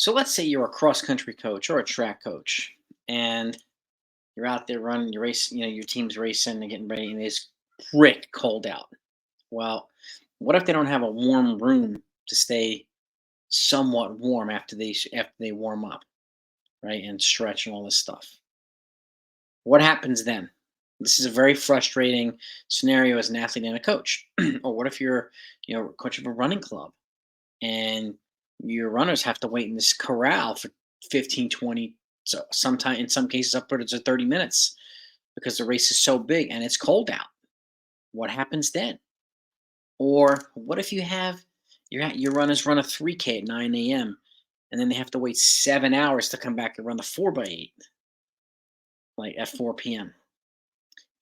So let's say you're a cross country coach or a track coach, and you're out there running your race. Your team's racing, they're getting ready, and it's brick cold out. Well, what if they don't have a warm room to stay somewhat warm after they warm up, right, and stretch and all this stuff? What happens then? This is a very frustrating scenario as an athlete and a coach. Or what if you're, coach of a running club and your runners have to wait in this corral for 15, 20, so sometime in some cases upwards of 30 minutes because the race is so big and it's cold out. What happens then? Or what if you have your runners run a 3K at 9 a.m. and then they have to wait 7 hours to come back and run the 4x8, like at 4 p.m.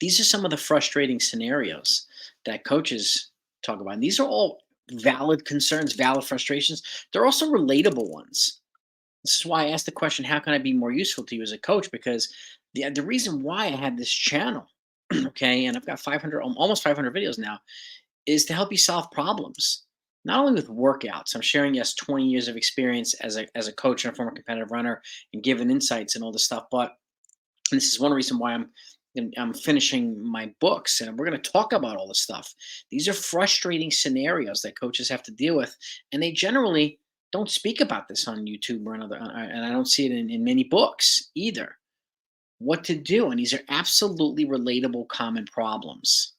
These are some of the frustrating scenarios that coaches talk about. And these are all valid concerns, valid frustrations. They're also relatable ones. This is why I asked the question, how can I be more useful to you as a coach? Because the reason why I had this channel, okay, and I've got 500, almost 500 videos now, is to help you solve problems. Not only with workouts, I'm sharing, yes, 20 years of experience as a coach and a former competitive runner and giving insights and all this stuff, but this is one reason why I'm finishing my books, and we're going to talk about all this stuff. These are frustrating scenarios that coaches have to deal with, and they generally don't speak about this on YouTube or another, and I don't see it in many books either. What to do, and these are absolutely relatable, common problems.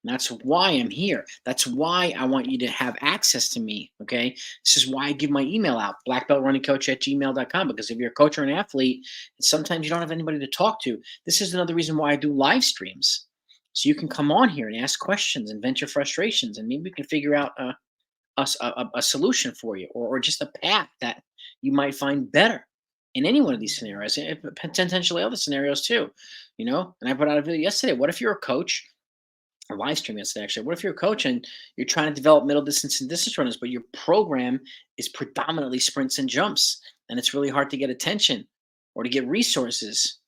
And that's why I'm here. That's why I want you to have access to me. Okay. This is why I give my email out, blackbeltrunningcoach@gmail.com. Because if you're a coach or an athlete, and sometimes you don't have anybody to talk to, this is another reason why I do live streams. So you can come on here and ask questions and vent your frustrations, and maybe we can figure out a solution for you, or just a path that you might find better in any one of these scenarios, and potentially other scenarios too. And I put out a video yesterday. What if you're a coach? A live stream yesterday actually. What if you're a coach and you're trying to develop middle distance and distance runners, but your program is predominantly sprints and jumps, and it's really hard to get attention or to get resources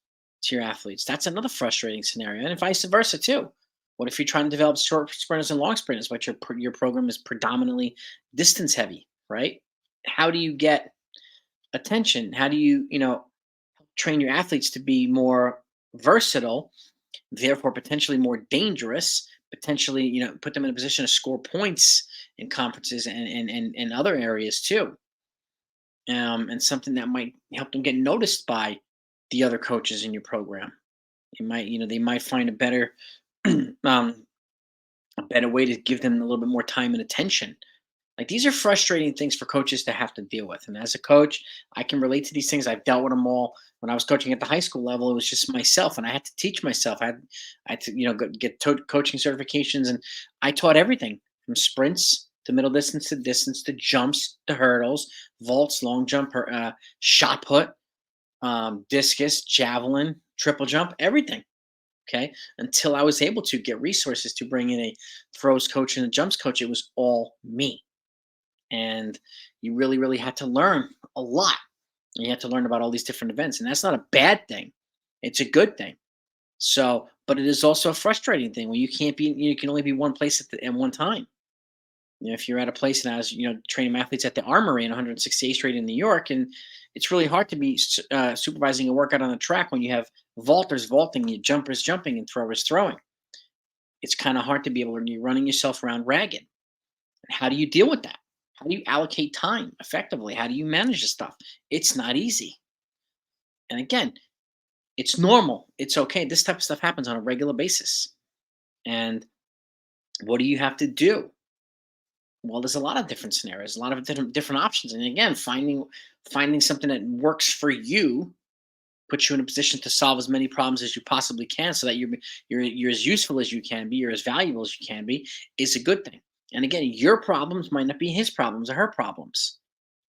to your athletes? That's another frustrating scenario, and vice versa too. What if you're trying to develop short sprinters and long sprinters, but your program is predominantly distance heavy, right? How do you get attention? How do you train your athletes to be more versatile, therefore potentially more dangerous, potentially, put them in a position to score points in conferences and other areas too, and something that might help them get noticed by the other coaches in your program. They might find um, a better way to give them a little bit more time and attention. Like, these are frustrating things for coaches to have to deal with. And as a coach, I can relate to these things. I've dealt with them all. When I was coaching at the high school level, it was just myself, and I had to teach myself. I had to, get coaching certifications, and I taught everything from sprints to middle distance to jumps to hurdles, vaults, long jump, shot put, discus, javelin, triple jump, everything. Okay, until I was able to get resources to bring in a throws coach and a jumps coach, it was all me. And you really, really had to learn a lot. You had to learn about all these different events, and that's not a bad thing. It's a good thing. So, but it is also a frustrating thing when you can only be one place at one time. If you're at a place, and I was, training athletes at the Armory in 168th Street in New York, and it's really hard to be supervising a workout on a track when you have vaulters vaulting, you jumpers jumping, and throwers throwing. It's kind of hard to be able to, you're running yourself around ragged. And how do you deal with that? How do you allocate time effectively? How do you manage this stuff? It's not easy. And again, it's normal. It's okay. This type of stuff happens on a regular basis. And what do you have to do? Well, there's a lot of different scenarios, a lot of different options. And again, finding something that works for you puts you in a position to solve as many problems as you possibly can, so that you're as useful as you can be, you're as valuable as you can be, is a good thing. And again, your problems might not be his problems or her problems,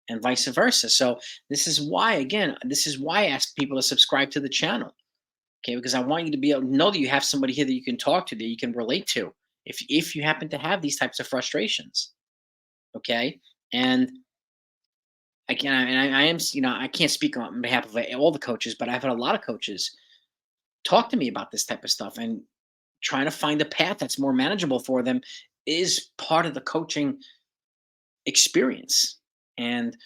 and vice versa. So this is why I ask people to subscribe to the channel. Okay, because I want you to be able to know that you have somebody here that you can talk to, that you can relate to, if you happen to have these types of frustrations. Okay. And I am, I can't speak on behalf of all the coaches, but I've had a lot of coaches talk to me about this type of stuff, and trying to find a path that's more manageable for them is part of the coaching experience. And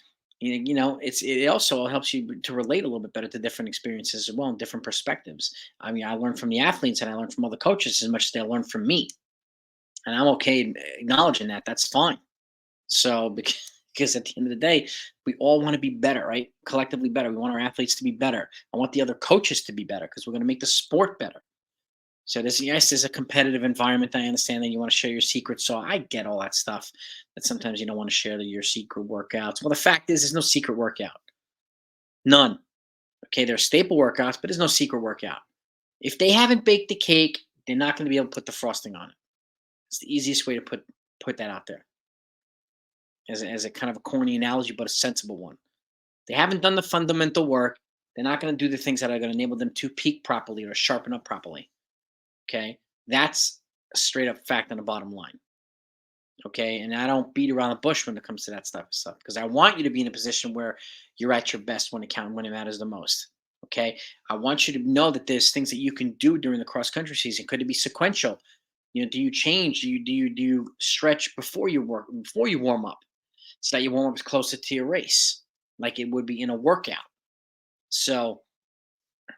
It also helps you to relate a little bit better to different experiences as well and different perspectives. I mean, I learn from the athletes and I learn from other coaches as much as they learn from me, and I'm okay acknowledging that. That's fine. So because at the end of the day, we all want to be better, right? Collectively better. We want our athletes to be better. I want the other coaches to be better because we're going to make the sport better. So there's a competitive environment. I understand that you want to share your secrets. So I get all that stuff. That sometimes you don't want to share your secret workouts. Well, the fact is, there's no secret workout. None. Okay, there's staple workouts, but there's no secret workout. If they haven't baked the cake, they're not going to be able to put the frosting on it. It's the easiest way to put that out there as a kind of a corny analogy, but a sensible one. They haven't done the fundamental work. They're not going to do the things that are going to enable them to peak properly or sharpen up properly. Okay, that's a straight up fact on the bottom line. Okay, and I don't beat around the bush when it comes to that stuff because I want you to be in a position where you're at your best when it matters the most. Okay, I want you to know that there's things that you can do during the cross country season. Could it be sequential? Do you change? Do you stretch before you warm up, so that your warm up is closer to your race, like it would be in a workout? So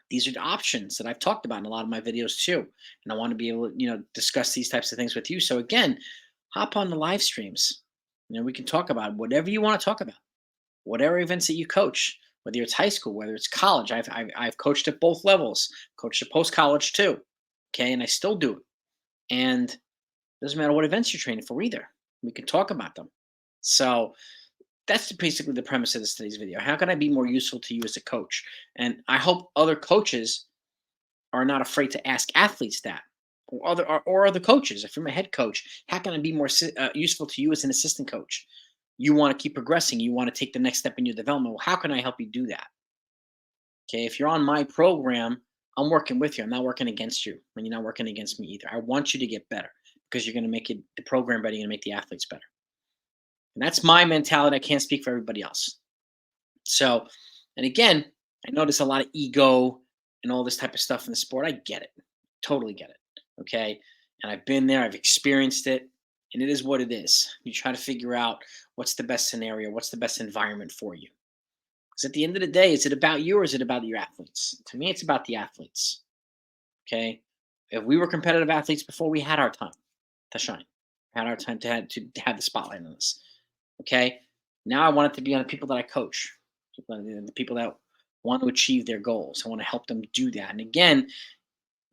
these are the options that I've talked about in a lot of my videos too. And I want to be able to, discuss these types of things with you. So again, hop on the live streams. We can talk about whatever you want to talk about, whatever events that you coach, whether it's high school, whether it's college. I've coached at both levels, coached at post college too. Okay. And I still do it. And it doesn't matter what events you're training for either. We can talk about them. So that's basically the premise of today's video. How can I be more useful to you as a coach? And I hope other coaches are not afraid to ask athletes that, or other coaches. If you're a head coach, how can I be more useful to you as an assistant coach? You want to keep progressing. You want to take the next step in your development. Well, how can I help you do that? Okay, if you're on my program, I'm working with you. I'm not working against you, and you're not working against me either. I want you to get better because you're going to make the program better. You're going to make the athletes better. And that's my mentality. I can't speak for everybody else. So, and again, I notice a lot of ego and all this type of stuff in the sport. I get it. Totally get it. Okay. And I've been there, I've experienced it, and it is what it is. You try to figure out what's the best scenario, what's the best environment for you. Because at the end of the day, is it about you or is it about your athletes? To me, it's about the athletes. Okay. If we were competitive athletes before, we had our time to shine, had our time to have the spotlight on us. Okay. Now I want it to be on the people that I coach, the people that want to achieve their goals. I want to help them do that. And again,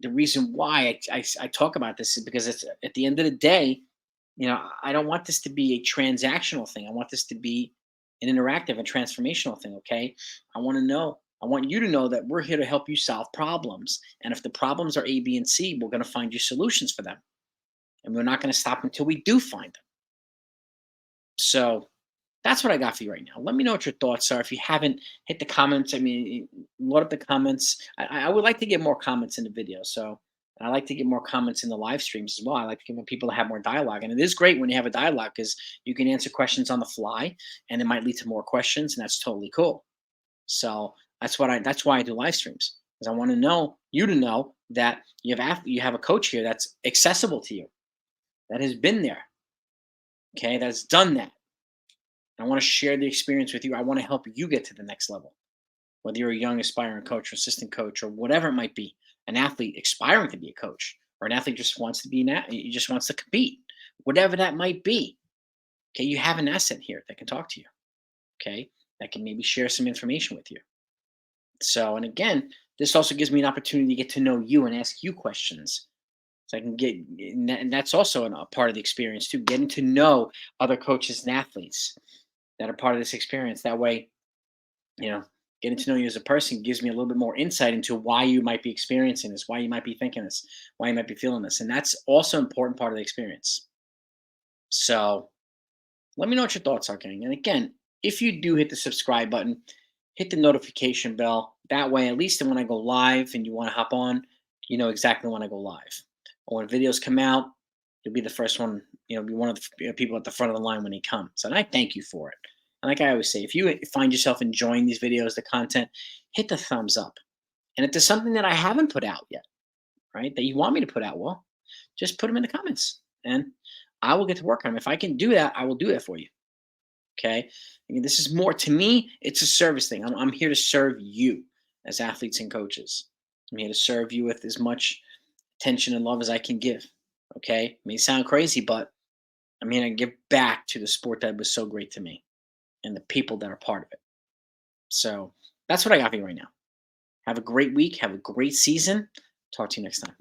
the reason why I talk about this is because it's at the end of the day, I don't want this to be a transactional thing. I want this to be an interactive and transformational thing. Okay. I want you to know that we're here to help you solve problems. And if the problems are A, B, and C, we're going to find you solutions for them. And we're not going to stop until we do find them. So that's what I got for you right now. Let me know what your thoughts are. If you haven't, hit the comments. I mean, load up the comments. I would like to get more comments in the video. So I like to get more comments in the live streams as well. I like to get people to have more dialogue. And it is great when you have a dialogue because you can answer questions on the fly and it might lead to more questions. And that's totally cool. So that's why I do live streams, because I want you to know that you have a coach here that's accessible to you, that has been there, okay, that's done that. I want to share the experience with you. I want to help you get to the next level, whether you're a young aspiring coach or assistant coach or whatever it might be, an athlete aspiring to be a coach, or an athlete just wants to be he just wants to compete, whatever that might be. Okay, you have an asset here that can talk to you. Okay, that can maybe share some information with you. So, and again, this also gives me an opportunity to get to know you and ask you questions. So I can and that's also a part of the experience too, getting to know other coaches and athletes that are part of this experience. That way, you know, getting to know you as a person gives me a little bit more insight into why you might be experiencing this, why you might be thinking this, why you might be feeling this. And that's also an important part of the experience. So let me know what your thoughts are, gang. And again, if you do hit the subscribe button, hit the notification bell. That way, at least when I go live and you want to hop on, you know exactly when I go live. Or when videos come out, you'll be the first one, be one of the people at the front of the line when they come. So and I thank you for it. And like I always say, if you find yourself enjoying these videos, the content, hit the thumbs up. And if there's something that I haven't put out yet, right, that you want me to put out, well, just put them in the comments and I will get to work on them. If I can do that, I will do that for you. Okay. And this is more to me, it's a service thing. I'm here to serve you as athletes and coaches. I'm here to serve you with as much attention and love as I can give. Okay. It may sound crazy, but I'm here to give back to the sport that was so great to me and the people that are part of it. So that's what I got for you right now. Have a great week. Have a great season. Talk to you next time.